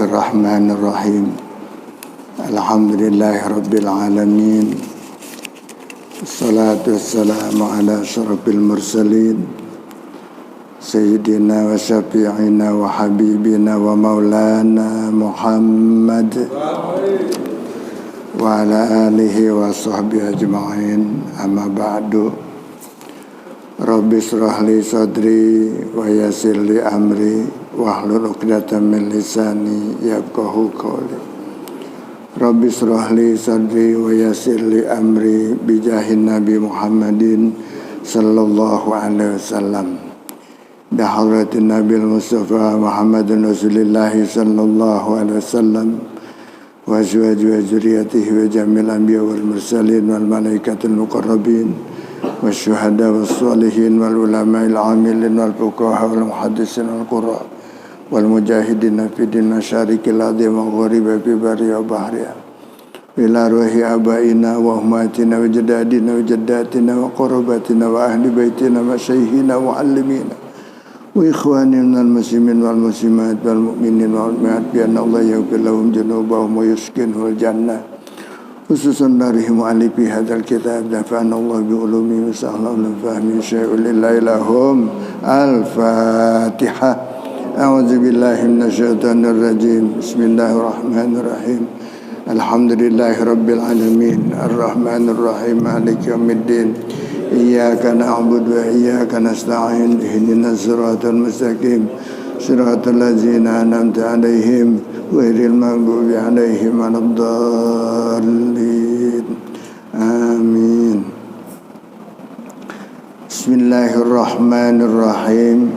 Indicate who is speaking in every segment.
Speaker 1: Bismillahirrahmanirrahim. Alhamdulillahirabbil alamin. Wassalatu wassalamu ala asyrafil mursalin sayyidina wa syafi'ina wa habibina wa maulana Muhammad wa ala alihi wa sahbihi ajma'in. Amma ba'du. Rabbi shrah li sadri wa yassir li amri wahlul 'uqdatam min lisani yafqahu qawli. Rabbi shrah li sadri wa yassir li amri bi jahin Nabi Muhammadin sallallahu alaihi wasallam. Bi hadratin Nabil Mustafa Muhammadin Rasulillah sallallahu alaihi wasallam wa azwajihi wa dzurriyyatihi wa jamil anbiya wal mursalin wal malaikatil muqarrabin wasyuhada wassalihin wal ulama'il amilin wal fuqaha wal muhaddisin wal qurra wal mujahidin fi din masyarikil ardi wa gharibi fi barri wa bahriha ila ruhi abaina wa ummatina wa jadadina wa jaddatina wa qarabatina wa ahli baitina wa syaihina wa muallimina wa ikhwanina al muslimin wal muslimat wal mu'minin wal mu'minat bi anna Allah yaghfir lahum dzunubahum wa yuskinhul jannah. Khususan dari mu'alifi hadzal kitab nafa'ana Allah bi ulumi wa sahlan fahmi syai'un lillahi lahum. Al-Fatihah. A'udzu billahi minasyaitonir rajim. Bismillahirrahmanirrahim. Alhamdulillahi rabbil alamin. Arrahmanir rahim. Maliki yaumiddin. Iyyaka na'budu wa iyyaka nasta'in. Ihdinas siratal mustaqim. Siratal ladzina an'amta 'alaihim ghairil maghdubi 'alaihim waladdallin. Amin. Bismillahirrahmanirrahim.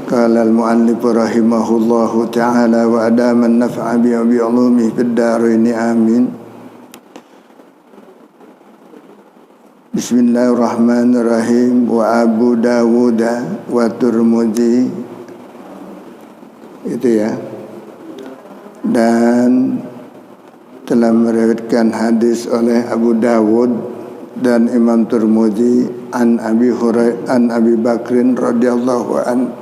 Speaker 1: Qala al-mu'allif rahimahullahu ta'ala wa adama an-naf'a bi ulumihi fid dharain. Amin. Bismillahirrahmanirrahim. Wa Abu Dawud wa Tirmidzi, itu ya, dan telah meriwayatkan hadis oleh Abu Dawud dan Imam Tirmidzi an Abi Bakrin radhiyallahu an,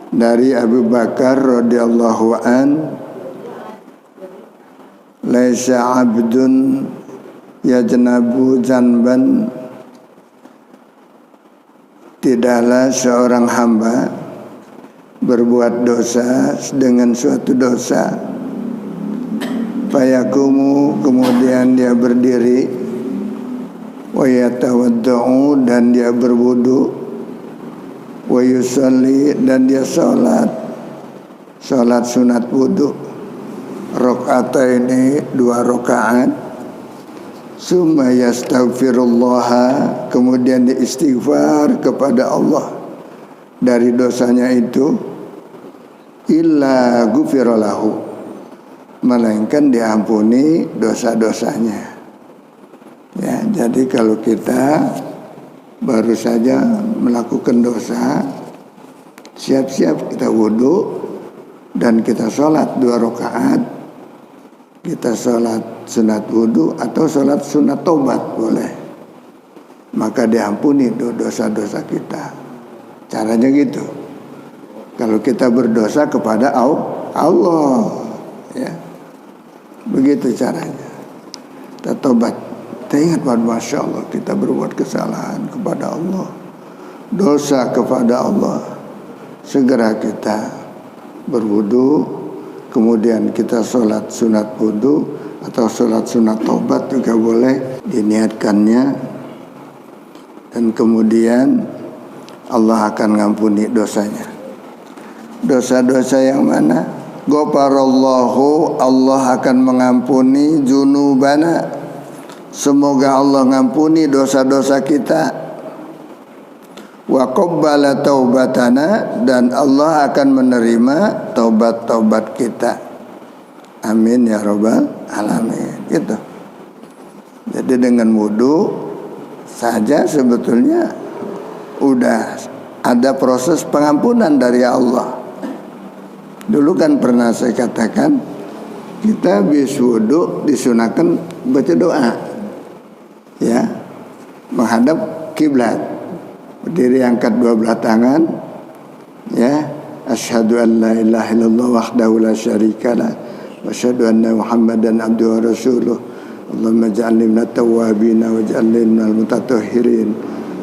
Speaker 1: dari Abu Bakar radhiyallahu an, laisa abdun yajnabu zanban, tidaklah seorang hamba berbuat dosa dengan suatu dosa, fayakumu, kemudian dia berdiri, wa yatawaddau, dan dia berwudu, wa yusalli, dan dia salat sunat wudu, rakaataini, 2 rakaat, summa yastaghfirullah, kemudian dia istighfar kepada Allah dari dosanya itu, illa ghufira lahu, melainkan diampuni dosa-dosanya. Ya, jadi kalau kita baru saja melakukan dosa, siap-siap kita wudu dan kita sholat 2 rakaat, kita sholat sunat wudu atau sholat sunat tobat boleh, maka diampuni dosa-dosa kita. Caranya gitu. Kalau kita berdosa kepada Allah, ya, begitu caranya. Kita tobat, kita ingat pada Masya Allah, kita berbuat kesalahan kepada Allah, dosa kepada Allah, segera kita berwudu, kemudian kita sholat sunat wudu atau sholat sunat tobat juga boleh diniatkannya, dan kemudian Allah akan ngampuni dosanya. Dosa-dosa yang mana? Ghafarallahu, Allah akan mengampuni dzunubana, semoga Allah ngampuni dosa-dosa kita. Wa qabbala taubatana, dan Allah akan menerima taubat-taubat kita. Amin ya rabbal alamin. Gitu. Jadi dengan wudu saja sebetulnya udah ada proses pengampunan dari Allah. Dulu kan pernah saya katakan, kita habis wudu disunahkan baca doa, ya, menghadap kiblat, berdiri angkat 2 belah tangan, ya, Asyhadu an la ilaha illallah wahdahu la syarikalah wa asyhadu anna Muhammadan abduhu wa rasuluh. Allahumma ij'alni minat tawwabin waj'alni minal mutatahhirin.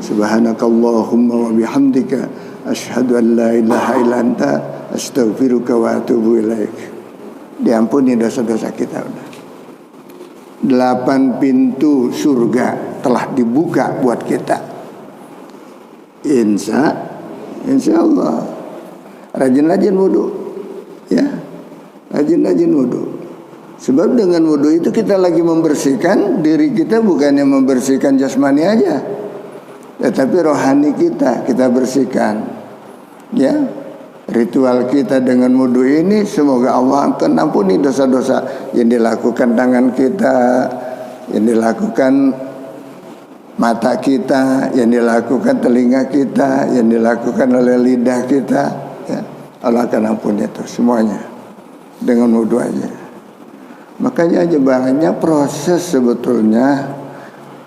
Speaker 1: Subhanakallahumma wa bihamdika asyhadu an la ilaha illa anta astaghfiruka wa atubu ilaik. Diampuni dosa-dosa kita udah. 8 pintu surga telah dibuka buat kita. Insya Allah. Rajin-rajin wudu, ya, rajin-rajin wudu. Sebab dengan wudu itu kita lagi membersihkan diri kita, bukannya membersihkan jasmani aja, tetapi rohani kita bersihkan. Ya, ritual kita dengan wudu ini semoga Allah akan ampuni dosa-dosa yang dilakukan tangan kita, yang dilakukan mata kita, yang dilakukan telinga kita, yang dilakukan oleh lidah kita. Ya, Allah akan ampuni itu semuanya dengan wudu aja. Makanya aja banyak proses sebetulnya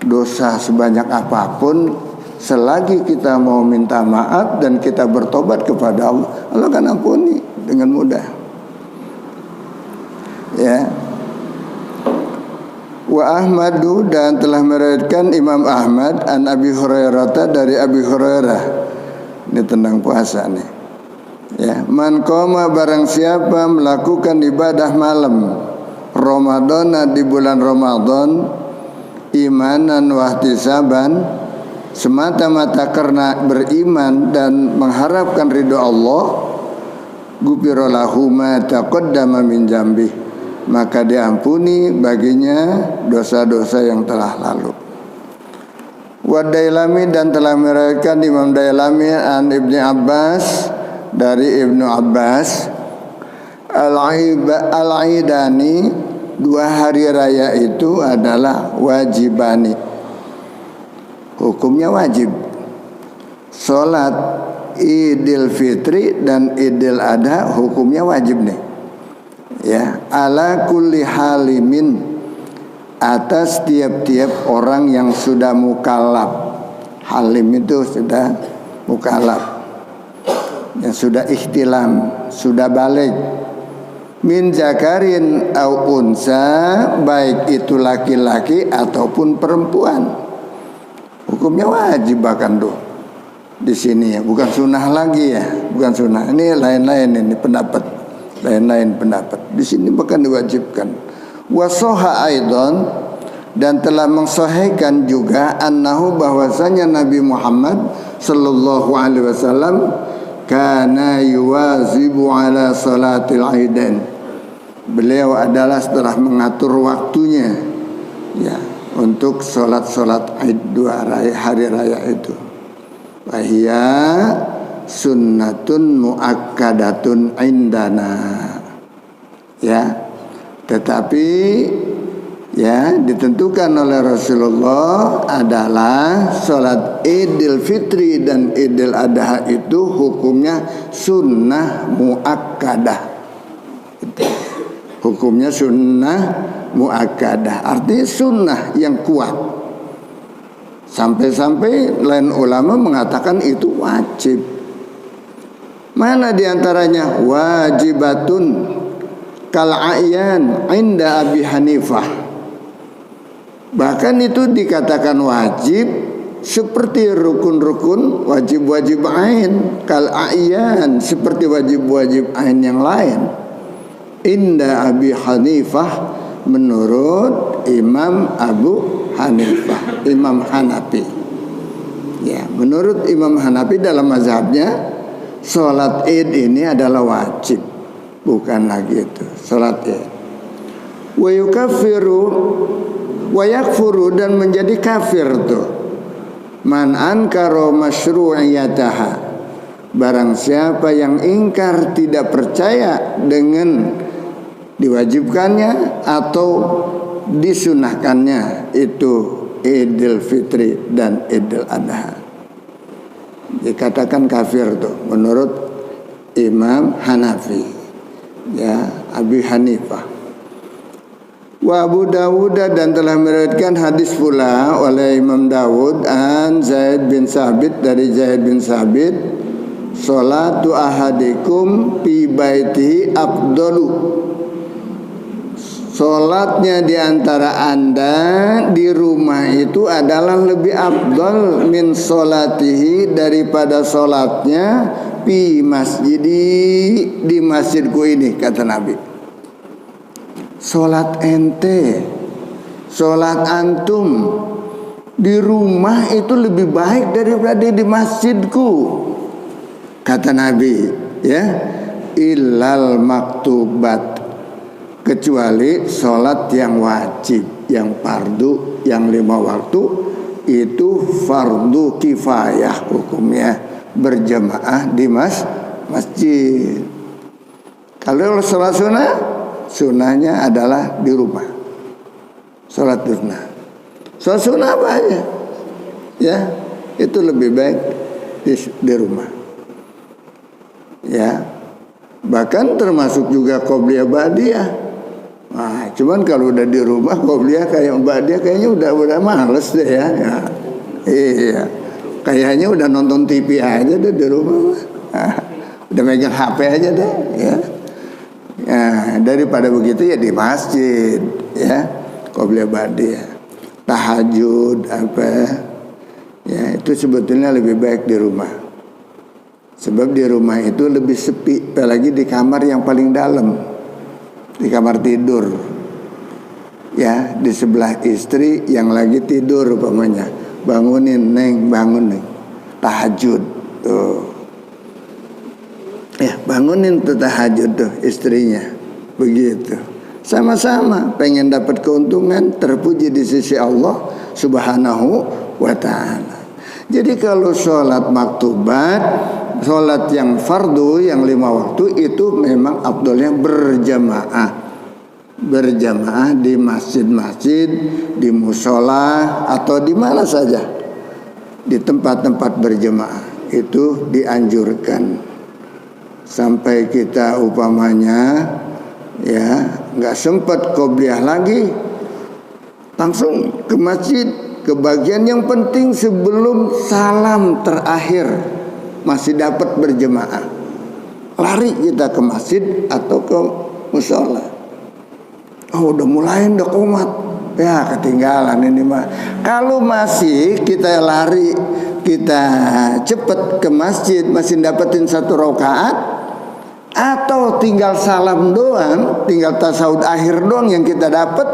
Speaker 1: dosa sebanyak apapun, selagi kita mau minta maaf dan kita bertobat kepada Allah, Allah akan ampuni dengan mudah. Ya. Wa Ahmadu, dan telah meriwayatkan Imam Ahmad an Abi Hurairah, dari Abi Hurairah. Ini tentang puasa nih. Ya, man qoma, barang siapa melakukan ibadah malam Ramadan, di bulan Ramadan, imanan wa ihtisaban, semata-mata karena beriman dan mengharapkan ridho Allah, ghufira lahu ma taqaddama min dzambi, maka diampuni baginya dosa-dosa yang telah lalu. Wa Dailami, dan telah meriwayatkan Imam Dailami an Ibnu Abbas, dari Ibnu Abbas, al-Aidani, 2 hari raya itu adalah wajibani, hukumnya wajib. Salat Idul Fitri dan Idul Adha hukumnya wajib nih. Ya, ala kulli halimin, atas tiap-tiap orang yang sudah mukallaf. Halim itu sudah mukallaf, yang sudah ihtilam, sudah balik. Min zakarin au unsa, baik itu laki-laki ataupun perempuan, hukumnya wajib bahkan tuh di sini ya, bukan sunnah lagi ya, bukan sunnah. Ini lain-lain, ini pendapat, lain-lain pendapat. Di sini bahkan diwajibkan. Wasoha aidan, dan telah mensahihkan juga annahu, bahwasanya Nabi Muhammad sallallahu alaihi wasallam kana yuwazibu ala salatil aidain, beliau adalah setelah mengatur waktunya ya untuk salat-salat Id, 2 hari raya itu. Wahia sunnatun muakkadatun indana, ya, tetapi ya ditentukan oleh Rasulullah adalah salat Idul Fitri dan Idul Adha itu hukumnya sunnah muakkadah. Hukumnya sunnah muakkadah, artinya sunnah yang kuat. Sampai-sampai lain ulama mengatakan itu wajib. Mana diantaranya? Wajibatun kal a'yan inda Abi Hanifah. Bahkan itu dikatakan wajib seperti rukun-rukun wajib-wajib ain, kal a'yan, seperti wajib-wajib ain yang lain. Inda Abi Hanifah, menurut Imam Abu Hanifah, Imam Hanafi. Ya, menurut Imam Hanafi dalam mazhabnya salat Id ini adalah wajib, bukan lagi itu salat Id. Wa yukaffiru wa yakfuru, dan menjadi kafir tuh man ankara masyru'iyataha, barang siapa yang ingkar, tidak percaya dengan diwajibkannya atau disunahkannya itu Idul Fitri dan Idul Adha, dikatakan kafir tuh menurut Imam Hanafi, ya, Abi Hanifah. Wa Abu Dawud, dan telah meriwayatkan hadis pula oleh Imam Dawud an Zaid bin Sabit, dari Zaid bin Sabit, Salatu ahadikum fi baitihi afdalu. Salatnya di antara Anda di rumah itu adalah lebih afdal min salatihi daripada salatnya fi masjidi di masjidku ini, kata Nabi. Salat ente, salat antum di rumah itu lebih baik daripada di masjidku, kata Nabi, ya. Illal maktubat, kecuali sholat yang wajib, yang fardu, yang 5 waktu itu fardu kifayah hukumnya, berjamaah di masjid. Kalau sholat sunnah, sunnahnya adalah di rumah, sholat sunnah. Sholat sunnah apa aja, ya, itu lebih baik di rumah, ya. Bahkan termasuk juga qobliyah ba'diyah. Nah, cuman kalau udah di rumah qobliyah kayak ba'diyah kayaknya udah males deh ya. Iya, kayaknya udah nonton TV aja deh di rumah. Udah megang HP aja deh, ya. Nah, daripada begitu ya di masjid, ya, qobliyah ba'diyah. Tahajud apa, ya, itu sebetulnya lebih baik di rumah. Sebab di rumah itu lebih sepi, apalagi di kamar yang paling dalam, di kamar tidur, ya, di sebelah istri yang lagi tidur umpamanya, bangunin neng, bangun neng, tahajud tuh, ya, bangunin tuh tahajud tuh istrinya, begitu. Sama-sama pengen dapat keuntungan, terpuji di sisi Allah Subhanahu wa ta'ala. Jadi kalau sholat maktubat, sholat yang fardu, yang 5 waktu itu memang afdalnya berjamaah. Berjamaah di masjid-masjid, di musola, atau di mana saja, di tempat-tempat berjamaah itu dianjurkan. Sampai kita umpamanya, ya, nggak sempat qobliyah lagi, langsung ke masjid, ke bagian yang penting sebelum salam terakhir masih dapat berjemaah, lari kita ke masjid atau ke musola. Oh, udah mulai udah komat, ya ketinggalan ini mah. Kalau masih kita lari, kita cepet ke masjid, masih dapetin 1 rakaat, atau tinggal salam doang, tinggal tasawuf akhir doang yang kita dapat,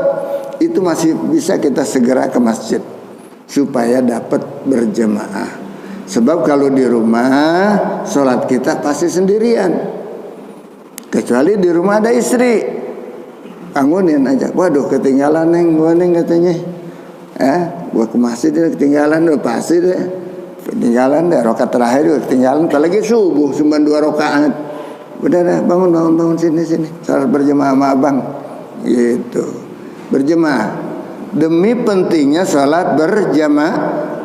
Speaker 1: itu masih bisa kita segera ke masjid supaya dapat berjemaah. Sebab kalau di rumah sholat kita pasti sendirian, kecuali di rumah ada istri, bangunin aja. Waduh ketinggalan neng, gua neng katanya, gua ke masjid dia ketinggalan, udah pasti deh ketinggalan deh, rakaat terakhir udah ketinggalan. Apalagi subuh cuma 2 rakaat. Udah dah, bangun sini sholat berjemaah sama abang, gitu. Berjemaah demi pentingnya sholat berjamaah,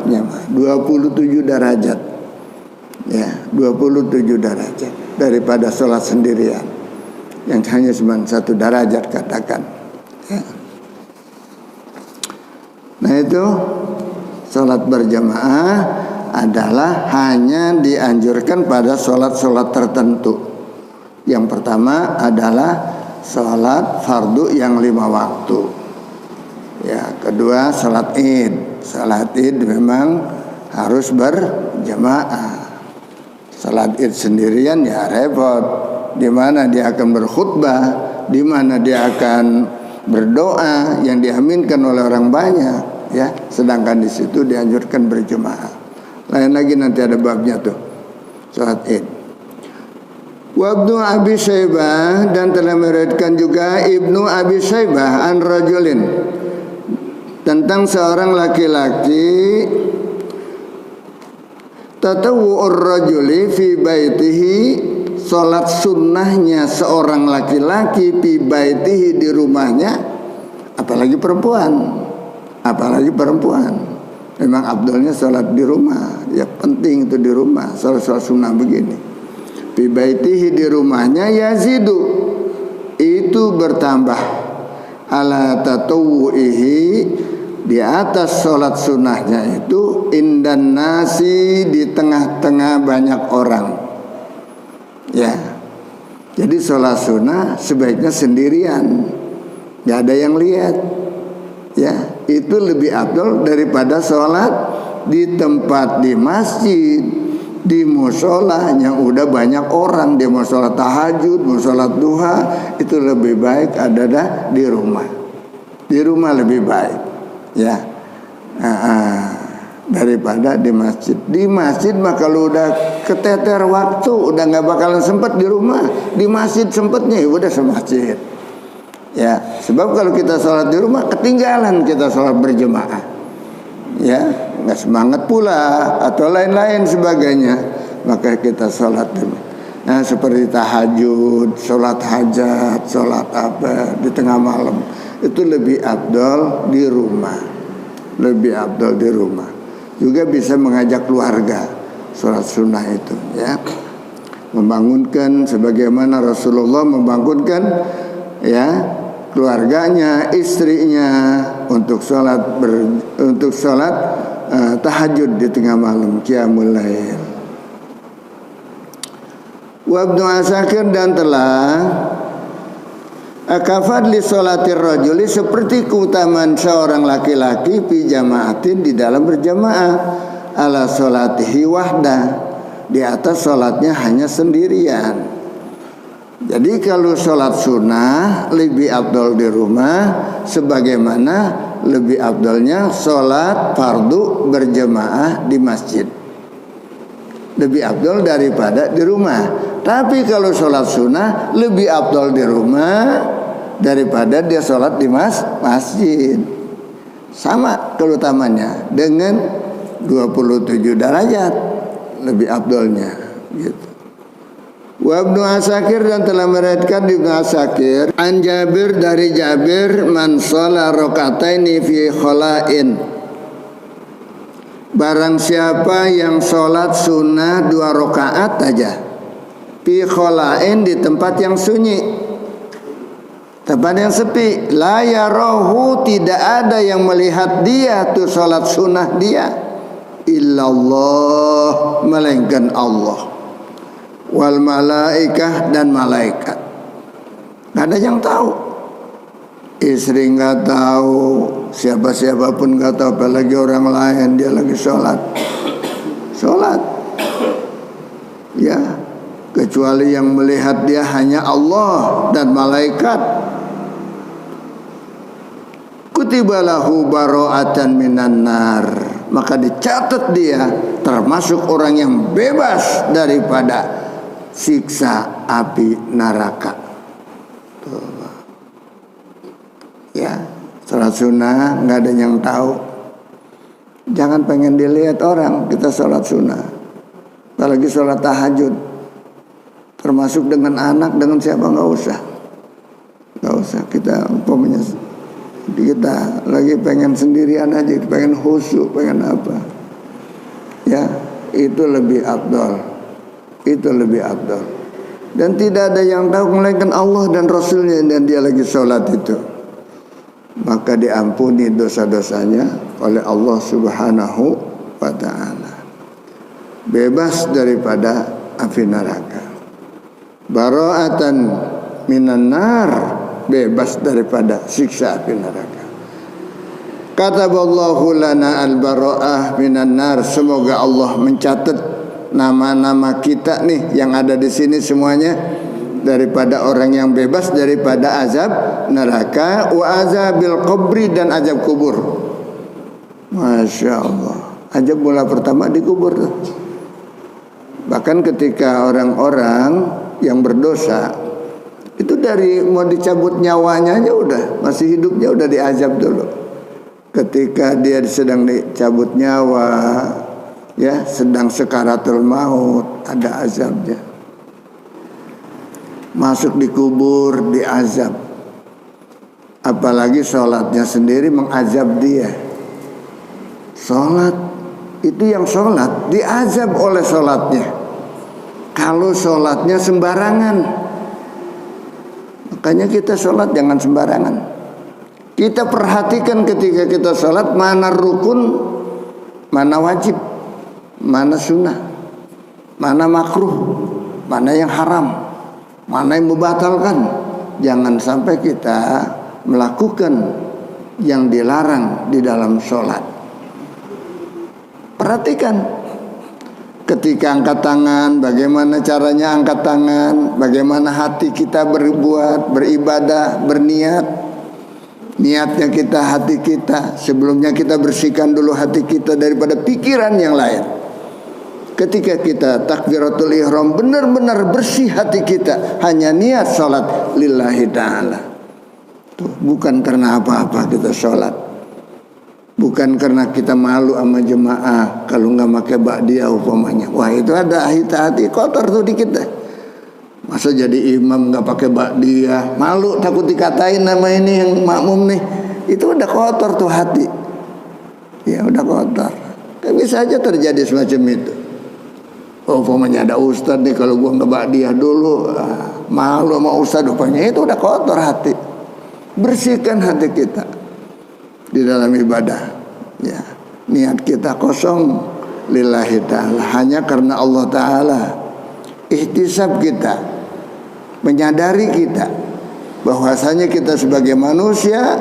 Speaker 1: 27 derajat, ya, 27 derajat daripada sholat sendirian yang hanya cuma 1 derajat katakan, ya. Nah itu sholat berjamaah adalah hanya dianjurkan pada sholat-sholat tertentu. Yang pertama adalah sholat fardu yang 5 waktu. Ya, kedua salat Id. Salat Id memang harus berjamaah. Salat Id sendirian ya repot. Di mana dia akan berkhutbah, di mana dia akan berdoa yang diaminkan oleh orang banyak, ya. Sedangkan di situ dianjurkan berjamaah. Lain lagi nanti ada babnya tuh. Salat Id. Wa Ibnu Abi Syaibah, dan telah meriwayatkan juga Ibnu Abi Syaibah an rajulin, tentang seorang laki-laki, tatawu'ur rajuli fi baitihi, salat sunnahnya seorang laki-laki fi baitihi di rumahnya, apalagi perempuan, memang afdalnya salat di rumah, ya penting itu di rumah, salat sunnah begini. Fi baitihi di rumahnya, yazidu itu bertambah, ala tatawu'ihi di atas sholat sunnahnya itu, indan nasi di tengah-tengah banyak orang, Ya, jadi sholat sunnah sebaiknya sendirian, nggak ada yang lihat. Ya, itu lebih afdal daripada sholat di tempat, di masjid, di musola yang udah banyak orang. Dia mau sholat tahajud, mau sholat duha, itu lebih baik ada di rumah. Di rumah lebih baik, ya, daripada di masjid. Di masjid mah kalau udah keteter waktu, udah nggak bakalan sempet di rumah. Di masjid sempetnya, ya udah semasjid. Ya, sebab kalau kita sholat di rumah ketinggalan kita sholat berjemaah. Ya, nggak semangat pula atau lain-lain sebagainya. Maka kita sholat di rumah. Nah, seperti tahajud, sholat hajat, sholat apa di tengah malam, itu lebih afdal di rumah. Lebih afdal di rumah. Juga bisa mengajak keluarga sholat sunnah itu, ya, membangunkan sebagaimana Rasulullah membangunkan, ya, keluarganya, istrinya untuk sholat tahajud di tengah malam, qiyamul lail. Wa Ibnu Asakir dan telah akafad li sholatir rajuli, seperti keutamaan seorang laki-laki fi jamaatin di dalam berjamaah, ala sholatihi wahda, di atas sholatnya hanya sendirian. Jadi kalau sholat sunnah lebih afdal di rumah, sebagaimana lebih afdalnya sholat fardu berjamaah di masjid. Lebih afdal daripada di rumah. Tapi kalau sholat sunnah lebih afdal di rumah daripada dia sholat di masjid. Sama keutamaannya dengan 27 derajat lebih afdalnya, gitu. Wa Ibnu Asakir dan telah meriwayatkan Ibnu Asakir an Jabir dari Jabir, man shalla rakataini fi khala'in, barang siapa yang sholat sunnah 2 rakaat aja fi khala'in, di tempat yang sunyi, tempat yang sepi, la yarahu, tidak ada yang melihat dia tuh sholat sunnah dia, illallah, melainkan Allah, wal malaikah, dan malaikat. Gak ada yang tahu. Istri gak tahu, siapa-siapa pun gak tahu, apalagi orang lain. Dia lagi sholat, ya, kecuali yang melihat dia hanya Allah dan malaikat. Kutiba lahu bara'atan minan nar, maka dicatat dia termasuk orang yang bebas daripada siksa api neraka. Ya, sholat sunnah nggak ada yang tahu. Jangan pengen dilihat orang kita sholat sunnah, apalagi sholat tahajud, termasuk dengan anak, dengan siapa, nggak usah. Kita umpamanya kita lagi pengen sendirian aja, pengen khusyuk, pengen apa, ya, itu lebih afdal. Itu lebih afdal. Dan tidak ada yang tahu melainkan Allah dan Rasulnya, dan dia lagi sholat itu, maka diampuni dosa-dosanya oleh Allah Subhanahu wa ta'ala, bebas daripada api neraka. Bara'atan minan nar, bebas daripada siksa api neraka. Kataballahu lana al-bara'ah minan nar, semoga Allah mencatat nama-nama kita nih yang ada di sini semuanya daripada orang yang bebas daripada azab neraka, wa azabil qabri, dan azab kubur. Masya Allah, azab mula pertama di kubur tuh. Bahkan ketika orang-orang yang berdosa itu dari mau dicabut nyawanya aja udah, masih hidupnya udah diazab dulu. Ketika dia sedang dicabut nyawa, ya, sedang sekaratul maut, ada azabnya. Masuk di kubur diazab. Apalagi sholatnya sendiri mengazab dia. Sholat itu, yang sholat diazab oleh sholatnya. Kalau sholatnya sembarangan, makanya kita sholat jangan sembarangan. Kita perhatikan ketika kita sholat, mana rukun, mana wajib, mana sunnah, mana makruh. mana yang haram, mana yang membatalkan. Jangan sampai kita melakukan yang dilarang di dalam sholat. Perhatikan ketika angkat tangan, bagaimana caranya angkat tangan, bagaimana hati kita berbuat, beribadah, berniat. Niatnya kita, hati kita. Sebelumnya kita bersihkan dulu hati kita daripada pikiran yang lain. Ketika kita takbiratul ihram, benar-benar bersih hati kita, hanya niat sholat lillahi ta'ala. Tuh, bukan karena apa-apa kita sholat, bukan karena kita malu sama jemaah kalau nggak pakai ba'diyah umpamanya. Wah, itu ada hati kotor tuh dikit deh. Masa jadi imam nggak pakai ba'diyah, malu takut dikatain nama ini yang makmum nih. Itu udah kotor tuh hati. Ya udah kotor. Kan bisa aja terjadi semacam itu. Oh, umpamanya ada ustad nih, kalau gua nggak ba'diyah dulu, malu sama ustad rupanya. Itu udah kotor hati. Bersihkan hati kita di dalam ibadah. Ya, niat kita kosong lillahi ta'ala, hanya karena Allah Ta'ala. Ihtisab kita, menyadari kita bahwasanya kita sebagai manusia,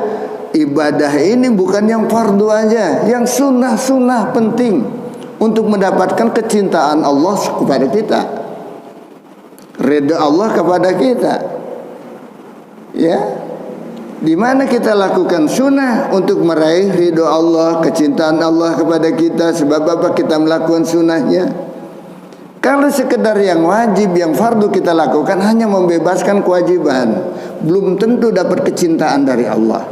Speaker 1: ibadah ini bukan yang fardu aja, yang sunnah-sunnah penting untuk mendapatkan kecintaan Allah kepada kita, ridha Allah kepada kita. Ya, di mana kita lakukan sunnah untuk meraih ridha Allah, kecintaan Allah kepada kita. Sebab apa kita melakukan sunnahnya? Kalau sekedar yang wajib, yang fardu kita lakukan, hanya membebaskan kewajiban, belum tentu dapat kecintaan dari Allah.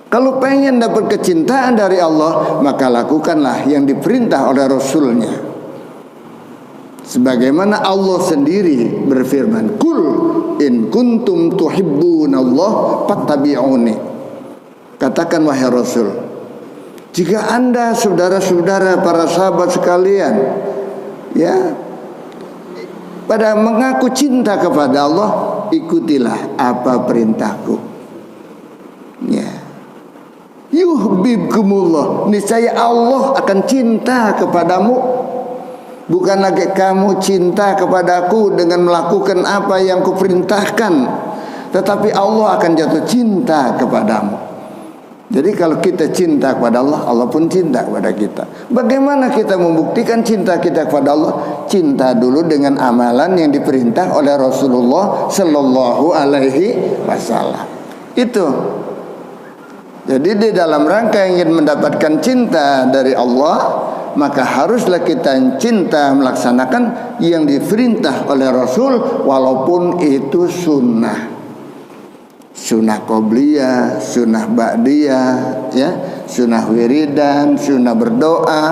Speaker 1: Kalau pengen dapat kecintaan dari Allah, maka lakukanlah yang diperintah oleh Rasulnya. Sebagaimana Allah sendiri berfirman, "Qul in kuntum tuhibbunallah fattabi'uni." Katakan wahai Rasul, jika Anda saudara-saudara para sahabat sekalian, ya, pada mengaku cinta kepada Allah, ikutilah apa perintahku. Ya. Yuhibbukumullah, niscaya Allah akan cinta kepadamu. Bukan lagi kamu cinta kepadaku dengan melakukan apa yang kuperintahkan, tetapi Allah akan jatuh cinta kepadamu. Jadi kalau kita cinta kepada Allah, Allah pun cinta kepada kita. Bagaimana kita membuktikan cinta kita kepada Allah? Cinta dulu dengan amalan yang diperintah oleh Rasulullah Sallallahu Alaihi Wasallam. Itu. Jadi di dalam rangka ingin mendapatkan cinta dari Allah, maka haruslah kita cinta melaksanakan yang diperintah oleh Rasul, walaupun itu sunnah. Sunnah qobliyah, sunnah ba'diyah, ya, sunnah wiridan, sunnah berdoa,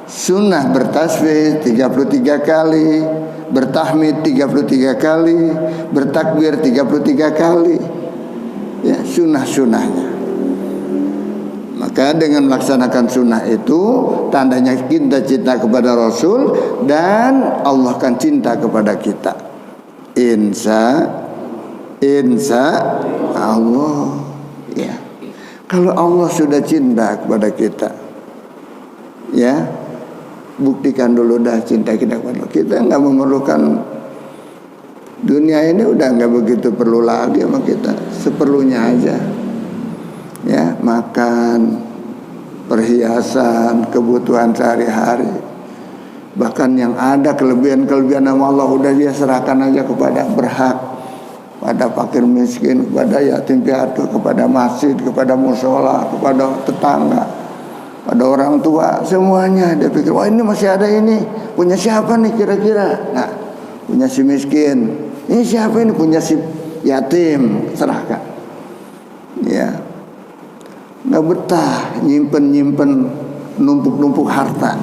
Speaker 1: sunnah bertasbih 33 kali, bertahmid 33 kali, bertakbir 33 kali. Ya, sunnah-sunnahnya. Maka dengan melaksanakan sunnah itu tandanya kita cinta kepada Rasul, dan Allah akan cinta kepada kita. Insya Allah. Ya. Kalau Allah sudah cinta kepada kita, ya, buktikan dulu dah cinta kita kepada Allah. Kita nggak memerlukan dunia ini, udah nggak begitu perlu lagi sama kita, seperlunya aja. Ya, makan, perhiasan, kebutuhan sehari-hari. Bahkan yang ada kelebihan-kelebihan nama Allah udah dia serahkan aja kepada berhak, pada fakir miskin, kepada yatim piatu, kepada masjid, kepada musola, kepada tetangga, pada orang tua, semuanya dia pikir, wah ini masih ada ini, punya siapa nih kira-kira? Nah, punya si miskin, ini siapa ini, punya si yatim, serahkan. Ya, nggak betah nyimpen numpuk harta,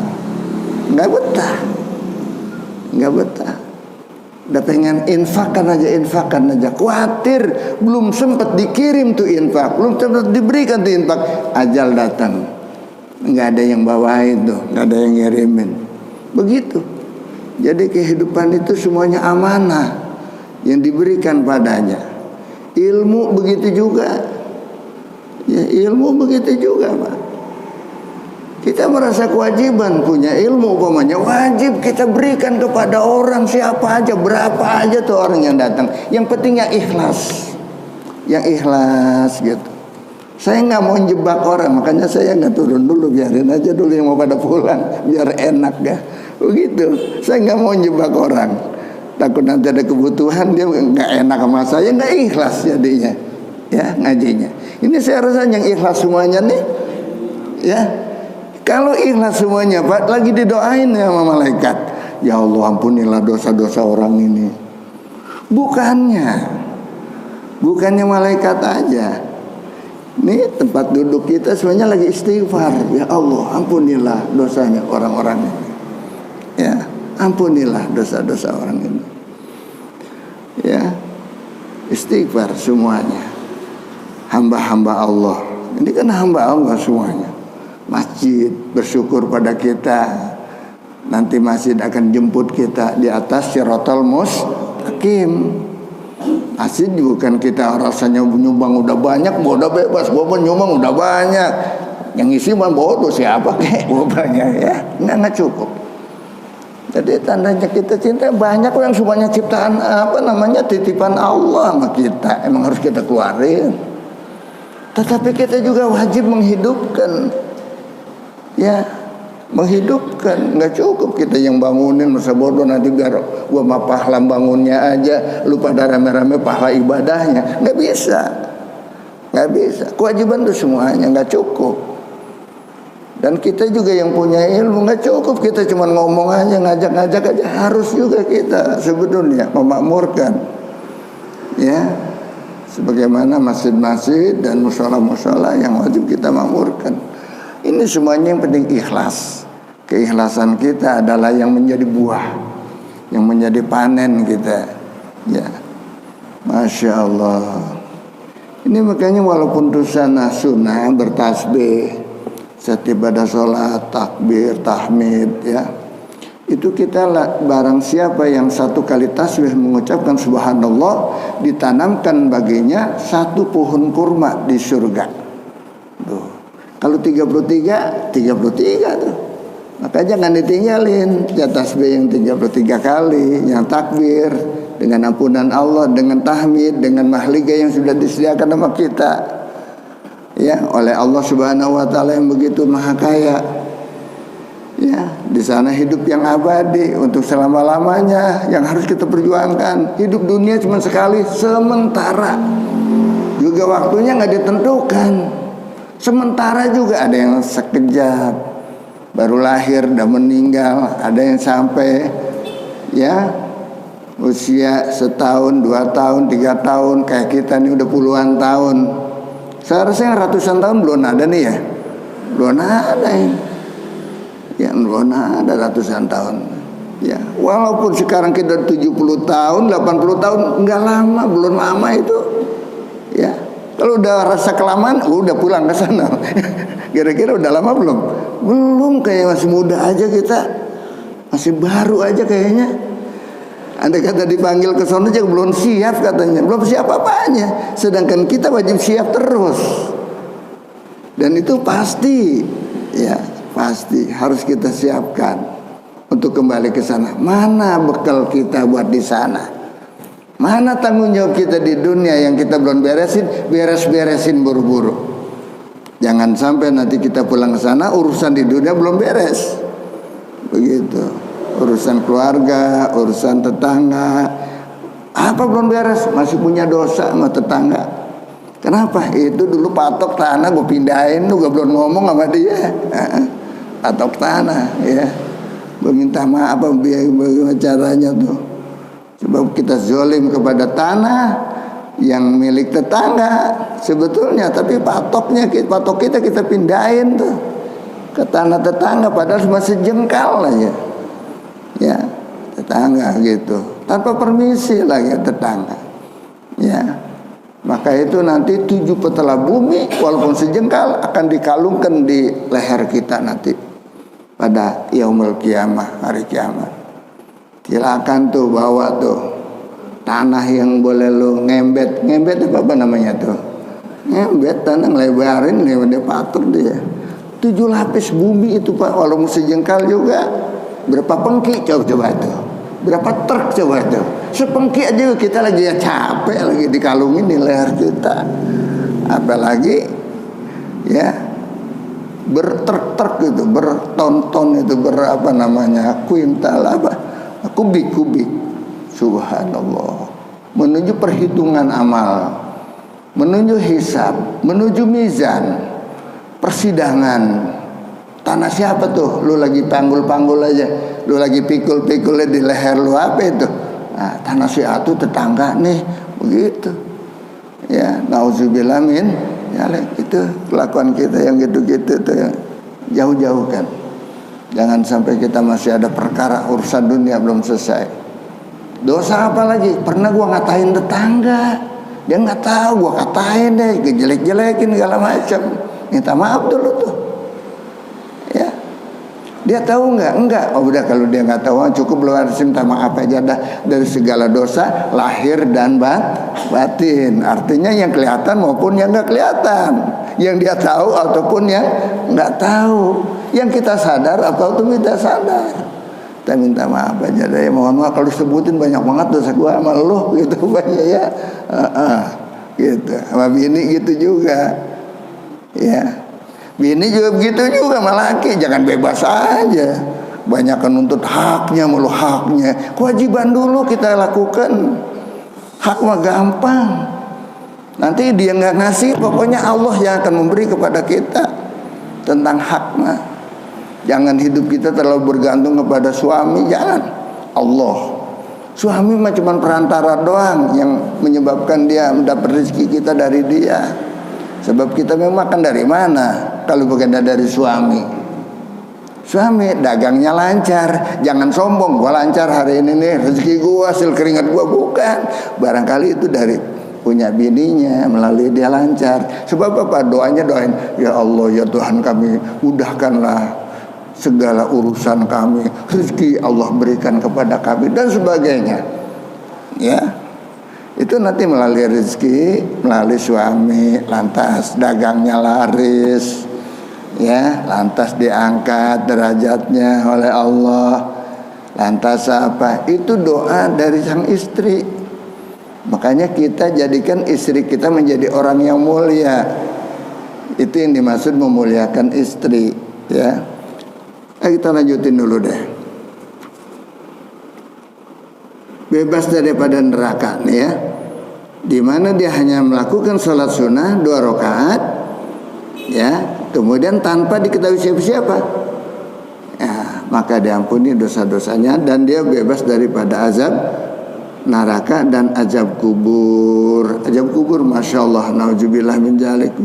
Speaker 1: nggak betah. Udah pengen infakkan aja, khawatir belum sempat dikirim tuh infak, belum sempat diberikan tuh infak, ajal datang, nggak ada yang bawain tuh, nggak ada yang ngirimin. Begitu. Jadi kehidupan itu semuanya amanah yang diberikan padanya. Ilmu begitu juga. Ya, ilmu begitu juga, Pak. Kita merasa kewajiban punya ilmu umpamanya, wajib kita berikan kepada orang siapa aja, berapa aja tuh orang yang datang. Yang penting yang ikhlas. Yang ikhlas gitu. Saya nggak mau jebak orang, makanya saya nggak turun dulu, biarin aja dulu yang mau pada pulang, biar enak ya. Begitu. Saya nggak mau jebak orang. Takut nanti ada kebutuhan dia nggak enak sama saya, nggak ikhlas jadinya. Ya, ngajinya. Ini saya rasa yang ikhlas semuanya nih. Ya. Kalau ikhlas semuanya, Pak, lagi didoain ya sama malaikat. Ya Allah, ampunilah dosa-dosa orang ini. Bukannya malaikat aja. Ini tempat duduk kita semuanya lagi istighfar. Ya Allah, ampunilah dosanya orang-orang ini. Ya, ampunilah dosa-dosa orang ini. Ya, istighfar semuanya. Hamba-hamba Allah. Ini kan hamba Allah semuanya. Masjid bersyukur pada kita. Nanti masjid akan jemput kita di atas Siratal Mustaqim. Masjid bukan kita rasanya nyumbang udah banyak, udah bebas, gua nyumbang udah banyak. Yang isi mah bodoh siapa kek, gua banyak ya. Nggak cukup. Jadi tandanya kita cinta banyak yang semuanya ciptaan titipan Allah sama kita. Emang harus kita keluarin. Tetapi kita juga wajib menghidupkan. Ya, menghidupkan. Nggak cukup kita yang bangunin masa bodoh nanti biar gua mah pahala bangunnya aja, lupa pada rame-rame pahala ibadahnya. Nggak bisa. Kewajiban itu semuanya nggak cukup. Dan kita juga yang punya ilmu nggak cukup kita cuma ngomong aja, ngajak-ngajak aja. Harus juga kita sebetulnya memakmurkan. Ya, sebagaimana masjid-masjid dan mushola-mushola yang wajib kita makmurkan. Ini semuanya yang penting ikhlas. Keikhlasan kita adalah yang menjadi buah, yang menjadi panen kita. Ya, Masya Allah. Ini makanya walaupun sunnah bertasbih setiap ada sholat, takbir, tahmid, ya, itu kita barang siapa yang satu kali tasbih mengucapkan subhanallah, ditanamkan baginya satu pohon kurma di surga. Tuh. Kalau 33 tuh. Maka jangan ditinggalin tasbih yang 33 kali, yang takbir dengan ampunan Allah, dengan tahmid, dengan mahliga yang sudah disediakan sama kita. Ya, oleh Allah Subhanahu wa taala yang begitu maha kaya. Ya, di sana hidup yang abadi untuk selama-lamanya yang harus kita perjuangkan. Hidup dunia cuma sekali, sementara. Juga waktunya nggak ditentukan. Sementara juga ada yang sekejap, baru lahir dan meninggal. Ada yang sampai ya usia setahun, 2 tahun, 3 tahun. Kayak kita nih udah puluhan tahun. Seharusnya ratusan tahun belum ada nih ya. Belum ada ini. Ya belum ada ratusan tahun. Ya, walaupun sekarang kita 70 tahun, 80 tahun, enggak lama, belum lama itu. Ya. Kalau udah rasa kelamaan, udah pulang ke sana. Kira-kira udah lama belum? Belum, kayak masih muda aja kita. Masih baru aja kayaknya. Andai kata dipanggil ke sana aja belum siap katanya. Belum siap apanya. Sedangkan kita wajib siap terus. Dan itu pasti, ya, pasti harus kita siapkan untuk kembali ke sana. Mana bekal kita buat di sana? Mana tanggung jawab kita di dunia yang kita belum beresin buru-buru. Jangan sampai nanti kita pulang ke sana urusan di dunia belum beres. Begitu. Urusan keluarga, urusan tetangga, apa belum beres? Masih punya dosa sama tetangga. Kenapa? Itu dulu patok tanah gue pindahin, lu gak belum ngomong sama dia. Patok tanah, ya. Gue minta maaf bagaimana caranya tuh. Sebab kita zolim kepada tanah yang milik tetangga sebetulnya, tapi patok kita pindahin tuh ke tanah tetangga padahal cuma sejengkal aja. Ya, tetangga gitu. Tanpa permisi lagi tetangga. Ya. Maka itu nanti 7 petala bumi walaupun sejengkal akan dikalungkan di leher kita nanti pada yaumul kiamah, hari kiamat. Silakan tuh bawa tuh tanah yang boleh lu ngembet apa namanya tuh, ngembet tanah ngelebarin nih dia patok dia 7 lapis bumi itu Pak, walaupun sejengkal juga. Berapa pengki coba tuh, berapa truk coba tuh. Sepengki aja kita lagi ya capek lagi dikalungin di leher kita, apalagi ya bertruk-truk itu, berton-ton itu, berapa namanya, kuintal apa, kubik-kubik. Subhanallah. Menuju perhitungan amal, menuju hisab, menuju mizan, persidangan. Tanah siapa tuh? Lu lagi panggul-panggul aja, lu lagi pikul-pikulnya di leher lu, apa itu? Nah, tanah si atu tetangga nih, begitu. Ya, nauzubillah min ya, itu kelakuan kita yang gitu-gitu tuh yang jauh-jauh kan. Jangan sampai kita masih ada perkara urusan dunia belum selesai. Dosa apa lagi? Pernah gua ngatain tetangga, dia nggak tahu gua katain deh, jelek-jelekin segala macam. Minta maaf dulu tuh. Ya, dia tahu nggak? Enggak. Oh udah, kalau dia nggak tahu cukup lu harus minta maaf aja dah dari segala dosa lahir dan batin. Artinya yang kelihatan maupun yang nggak kelihatan, yang dia tahu ataupun yang nggak tahu, yang kita sadar atau itu kita sadar. Kita minta maaf aja deh. Mohon maaf kalau sebutin banyak banget dosa gua sama lu gitu banyak ya. Gitu. Sama bini gitu juga. Ya. Bini juga begitu juga sama laki, jangan bebas aja. Banyak nuntut haknya, mulu haknya. Kewajiban dulu kita lakukan. Hak mah gampang. Nanti dia nggak ngasih, pokoknya Allah yang akan memberi kepada kita tentang hak mah. Jangan hidup kita terlalu bergantung kepada suami, jangan. Allah. Suami mah cuma perantara doang yang menyebabkan dia mendapat rezeki kita dari dia. Sebab kita memang makan dari mana kalau bukan dari suami. Suami dagangnya lancar, jangan sombong, gua lancar hari ini nih, rezeki gua, hasil keringat gua, bukan. Barangkali itu dari punya bininya, melalui dia lancar. Sebab apa? Doanya doain, ya Allah ya Tuhan kami, mudahkanlah segala urusan kami, rezeki Allah berikan kepada kami dan sebagainya. Ya. Itu nanti melalui rezeki, melalui suami, lantas dagangnya laris, ya, lantas diangkat derajatnya oleh Allah. Lantas apa? Itu doa dari sang istri. Makanya kita jadikan istri kita menjadi orang yang mulia. Itu yang dimaksud memuliakan istri, ya. Kita lanjutin dulu deh. Bebas daripada neraka nih ya, dimana dia hanya melakukan sholat sunnah 2 rakaat, ya, kemudian tanpa diketahui siapa-siapa, ya, maka diampuni dosa-dosanya dan dia bebas daripada azab neraka dan azab kubur. Azab kubur, masya Allah, nauzubillah min dzalik.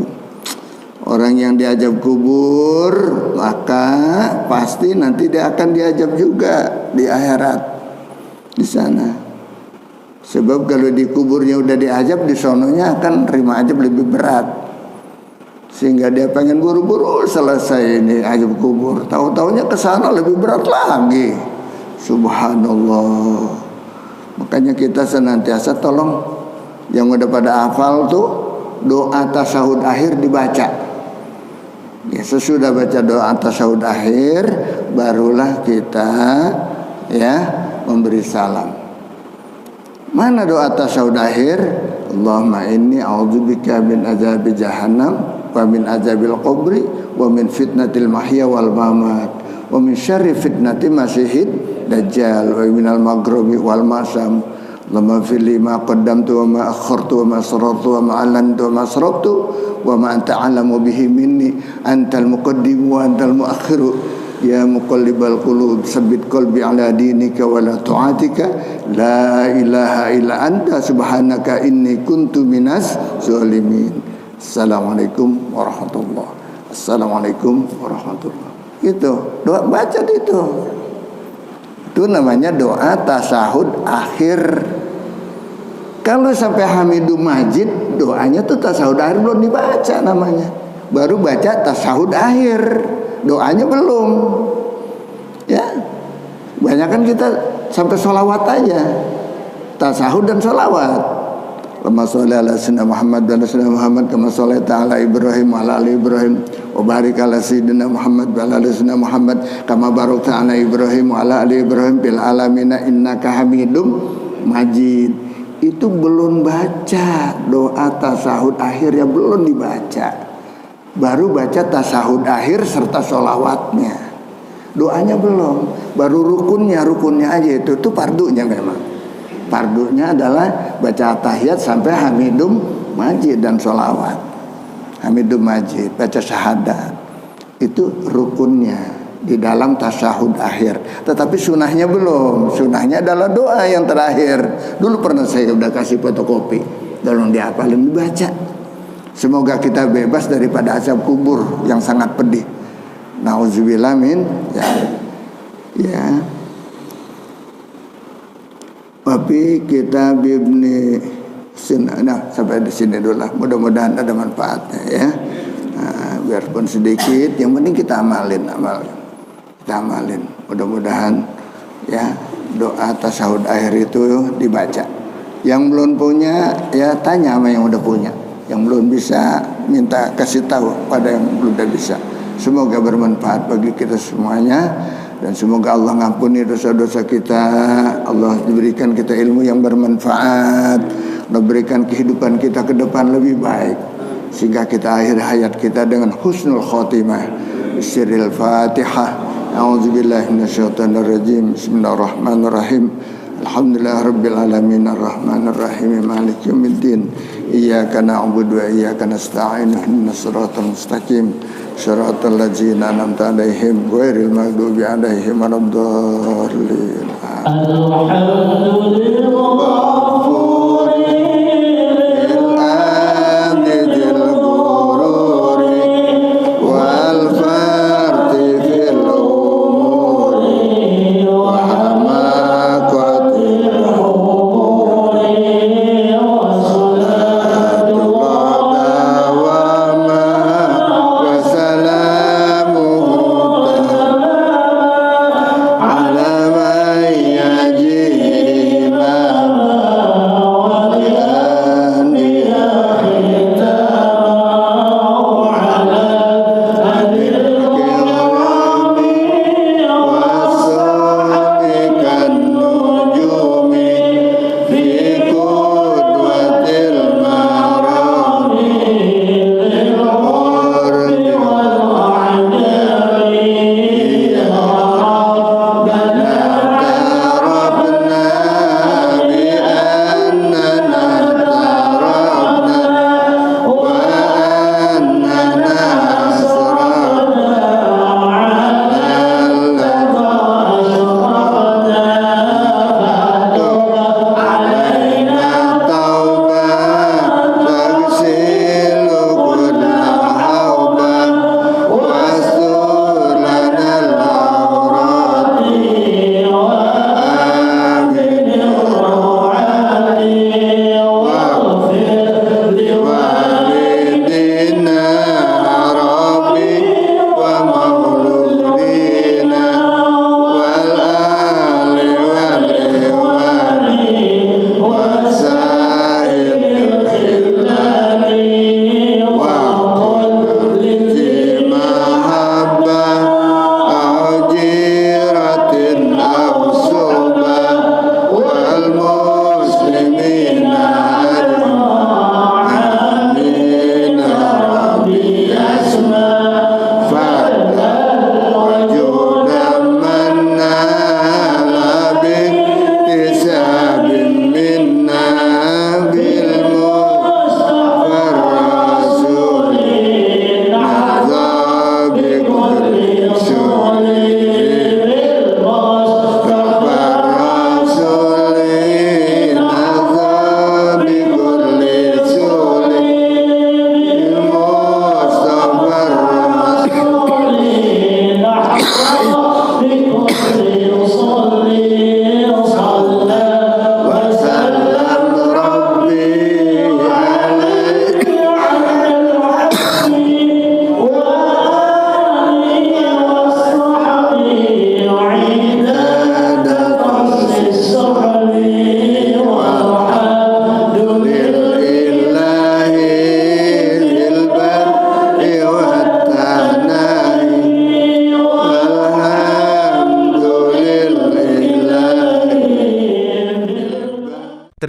Speaker 1: Orang yang diazab kubur maka pasti nanti dia akan diazab juga di akhirat. Di sana. Sebab kalau di kuburnya udah diazab, di sononya akan terima azab lebih berat. Sehingga dia pengen buru-buru selesai ini azab kubur. Tahu-taunya ke sana lebih berat lagi. Subhanallah. Makanya kita senantiasa tolong yang udah pada hafal tuh doa tasyahud akhir dibaca. Ya, sesudah baca doa tasyahud akhir barulah kita ya memberi salam. Mana doa tasyahud akhir? Allahumma inni a'udzubika min azabi jahannam wa min azabil qabri wa min fitnatil mahya wal mamat wa min syarri fitnati masihid dajjal wa minal maghribi wal masam. Allahumma fili ma qaddamtu wa ma akhartu wa ma asrartu wa ma alantu wa ma asrabtu wa ma anta a'lamu bihi minni antal muqaddim wa antal muakhiru. Ya muqallibal qulub sabbit qalbi ala dinika wa la tu'atika la ilaha illa anta subhanaka inni kuntu minas zalimin. Assalamualaikum warahmatullahi. Assalamualaikum warahmatullahi. Itu doa baca itu. Itu namanya doa tasyahud akhir. Kalau sampai Hamidum Majid doanya tuh tasyahud akhir belum dibaca namanya. Baru baca tasyahud akhir. Doanya belum. Ya. Banyak kan kita sampai sholawat aja. Tasyahud dan sholawat. Kama sholli ala sayyidina Muhammad wa ala sayyidina Muhammad kama shallaita ala Ibrahim wa ala ali Ibrahim wa barik ala sayyidina Muhammad wa ala ali sayyidina Muhammad kama barakta ala Ibrahim wa ala ali Ibrahim fil alamin innaka Hamidum Majid. Itu belum baca doa tasahud akhir, ya belum dibaca. Baru baca tasahud akhir serta sholawatnya. Doanya belum, baru rukunnya aja itu fardunya memang. Fardunya adalah baca tahiyat sampai Hamidum Majid dan sholawat. Hamidum Majid, baca syahadat. Itu rukunnya di dalam tasahud akhir. Tetapi sunahnya belum. Sunahnya adalah doa yang terakhir. Dulu pernah saya udah kasih fotokopi, tolong dihafalin, dibaca. Semoga kita bebas daripada azab kubur yang sangat pedih. Nauzubillah min ya. Tapi kita Ibni Sina, nah sampai di sini dulu lah. Mudah-mudahan ada manfaatnya ya. Nah, biarpun sedikit, yang penting kita amalin. Kita amalin. Mudah-mudahan ya doa tasawuf akhir itu dibaca. Yang belum punya ya tanya sama yang udah punya. Yang belum bisa minta kasih tahu pada yang belum bisa. Semoga bermanfaat bagi kita semuanya. Dan semoga Allah ngampuni dosa-dosa kita. Allah diberikan kita ilmu yang bermanfaat. Allah berikan kehidupan kita ke depan lebih baik, sehingga kita akhir hayat kita dengan husnul khotimah. Bismillahil Fatihah. A'udzubillahi minasyaitonir rajim. Bismillahirrahmanirrahim. Alhamdulillah rabbil alamin arrahmanir rahim maliki yaumiddin iyyaka na'budu wa iyyaka nasta'in ihdinas siratal mustaqim siratal ladzina an'amta 'alaihim ghairil maghdubi alaihim waladdallin.
Speaker 2: Ala man yajima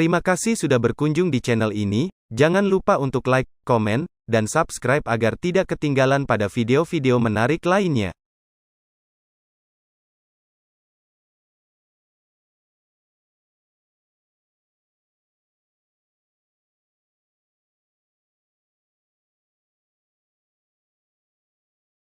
Speaker 2: Terima kasih sudah berkunjung di channel ini. Jangan lupa untuk like, komen, dan subscribe agar tidak ketinggalan pada video-video menarik lainnya.